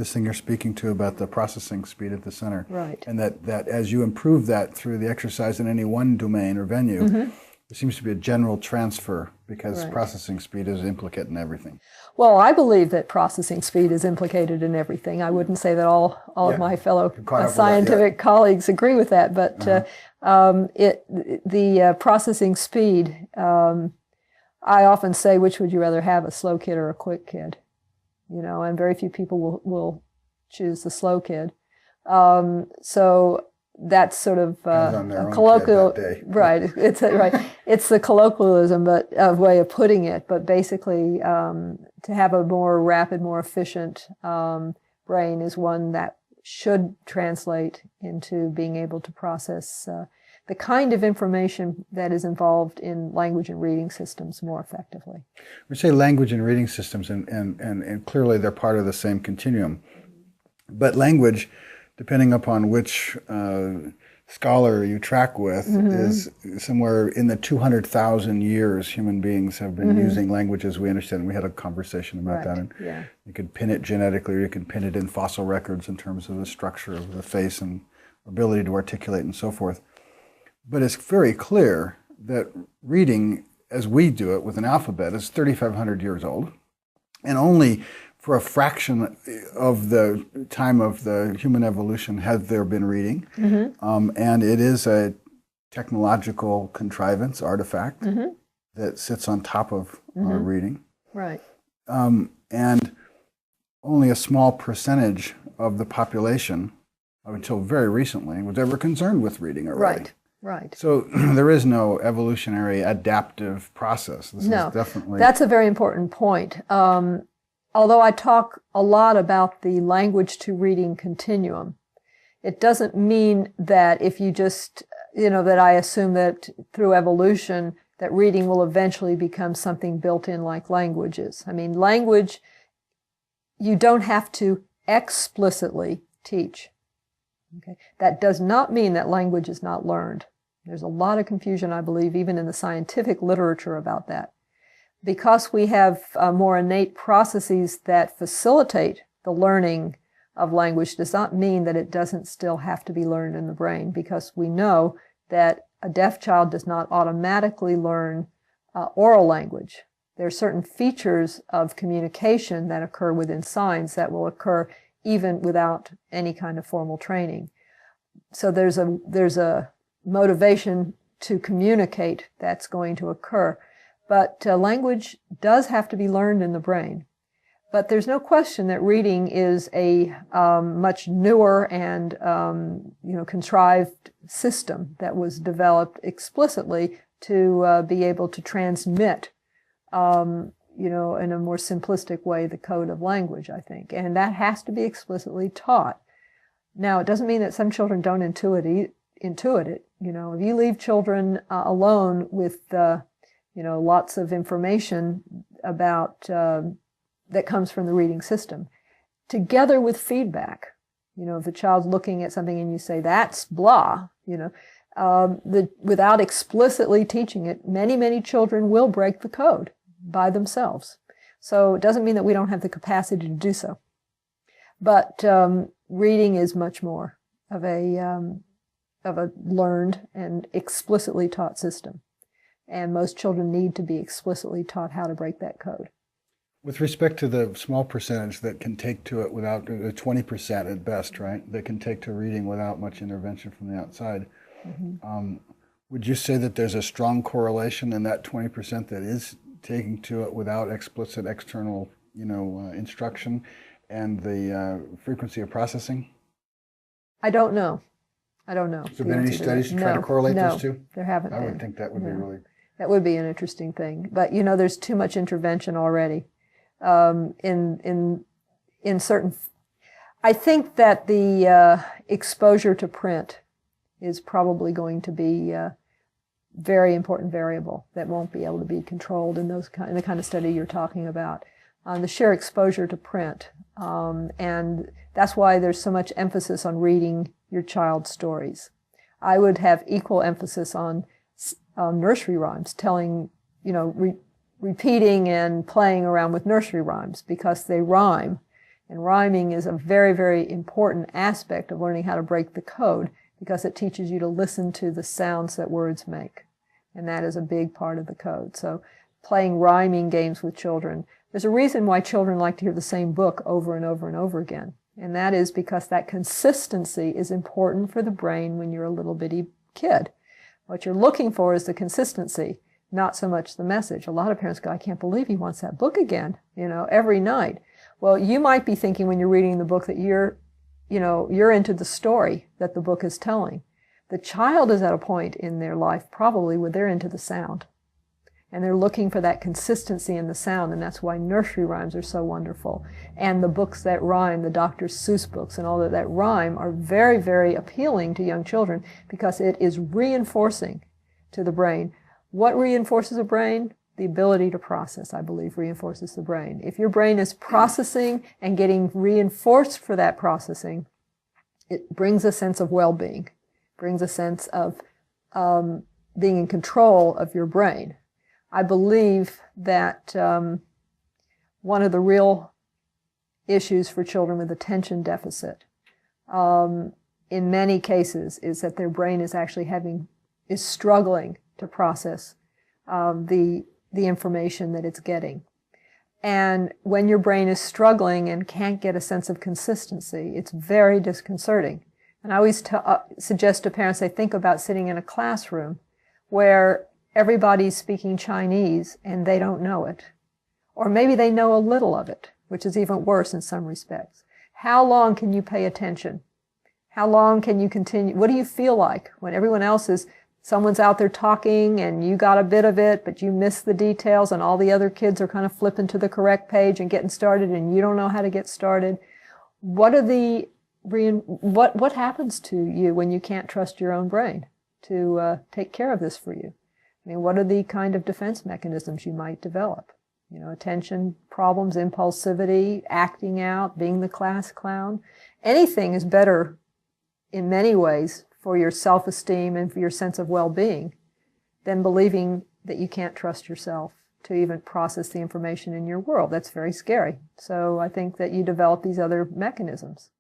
this thing you're speaking to about the processing speed at the center. Right. And that as you improve that through the exercise in any one domain or venue, there seems to be a general transfer because processing speed is implicate in everything. Well, I believe that processing speed is implicated in everything. I wouldn't say that all of my fellow scientific colleagues agree with that, but the processing speed, I often say, which would you rather have, a slow kid or a quick kid? You know, and very few people will choose the slow kid. So that's sort of a colloquial, right? It's It's the colloquialism, but a way of putting it. But basically, to have a more rapid, more efficient brain is one that should translate into being able to process the kind of information that is involved in language and reading systems more effectively. We say language and reading systems, and clearly they're part of the same continuum. But language, depending upon which scholar you track with, is somewhere in the 200,000 years human beings have been using language as we understand. We had a conversation about that. And you could pin it genetically, or you can pin it in fossil records in terms of the structure of the face and ability to articulate and so forth. But it's very clear that reading, as we do it with an alphabet, is 3,500 years old, and only for a fraction of the time of the human evolution has there been reading. And it is a technological contrivance, artifact, that sits on top of our reading. Right. And only a small percentage of the population, until very recently, was ever concerned with reading or writing. Right. So there is no evolutionary adaptive process. This is definitely... That's a very important point. Although I talk a lot about the language to reading continuum, it doesn't mean that if you just, that I assume that through evolution that reading will eventually become something built in like languages. I mean, language, you don't have to explicitly teach. Okay? That does not mean that language is not learned. There's a lot of confusion, I believe, even in the scientific literature about that. Because we have more innate processes that facilitate the learning of language does not mean that it doesn't still have to be learned in the brain, because we know that a deaf child does not automatically learn oral language. There are certain features of communication that occur within signs that will occur even without any kind of formal training. So there's a motivation to communicate that's going to occur. But language does have to be learned in the brain. But there's no question that reading is a much newer and contrived system that was developed explicitly to be able to transmit, in a more simplistic way, the code of language, I think. And that has to be explicitly taught. Now, it doesn't mean that some children don't intuit it. If you leave children alone with lots of information about that comes from the reading system, together with feedback. If a child's looking at something and you say, that's blah, without explicitly teaching it, many children will break the code by themselves. So it doesn't mean that we don't have the capacity to do so. But reading is much more of a learned and explicitly taught system. And most children need to be explicitly taught how to break that code. With respect to the small percentage that can take to it without, 20% at best, right, that can take to reading without much intervention from the outside, would you say that there's a strong correlation in that 20% that is taking to it without explicit external, instruction and the frequency of processing? I don't know. Have there been any studies to try to correlate those two? There haven't been. I would think that would be really... That would be an interesting thing. But, there's too much intervention already in certain... I think that the exposure to print is probably going to be a very important variable that won't be able to be controlled in the kind of study you're talking about. The sheer exposure to print. And that's why there's so much emphasis on reading your child's stories. I would have equal emphasis on nursery rhymes, telling, repeating and playing around with nursery rhymes, because they rhyme And rhyming is a very, very important aspect of learning how to break the code, because it teaches you to listen to the sounds that words make. And that is a big part of the code. So playing rhyming games with children, there's a reason why children like to hear the same book over and over and over again. And that is because that consistency is important for the brain when you're a little bitty kid. What you're looking for is the consistency, not so much the message. A lot of parents go, I can't believe he wants that book again, every night. Well, you might be thinking when you're reading the book that you're into the story that the book is telling. The child is at a point in their life probably where they're into the sound. And they're looking for that consistency in the sound, and that's why nursery rhymes are so wonderful. And the books that rhyme, the Dr. Seuss books and all that rhyme, are very, very appealing to young children because it is reinforcing to the brain. What reinforces a brain? The ability to process, I believe, reinforces the brain. If your brain is processing and getting reinforced for that processing, it brings a sense of well-being, brings a sense of being in control of your brain. I believe that one of the real issues for children with attention deficit in many cases is that their brain is actually is struggling to process the information that it's getting. And when your brain is struggling and can't get a sense of consistency, it's very disconcerting. And I always suggest to parents they think about sitting in a classroom where everybody's speaking Chinese and they don't know it. Or maybe they know a little of it, which is even worse in some respects. How long can you pay attention? How long can you continue? What do you feel like when someone's out there talking and you got a bit of it, but you miss the details and all the other kids are kind of flipping to the correct page and getting started and you don't know how to get started? What happens to you when you can't trust your own brain to take care of this for you? I mean, what are the kind of defense mechanisms you might develop? Attention problems, impulsivity, acting out, being the class clown. Anything is better in many ways for your self-esteem and for your sense of well-being than believing that you can't trust yourself to even process the information in your world. That's very scary. So I think that you develop these other mechanisms.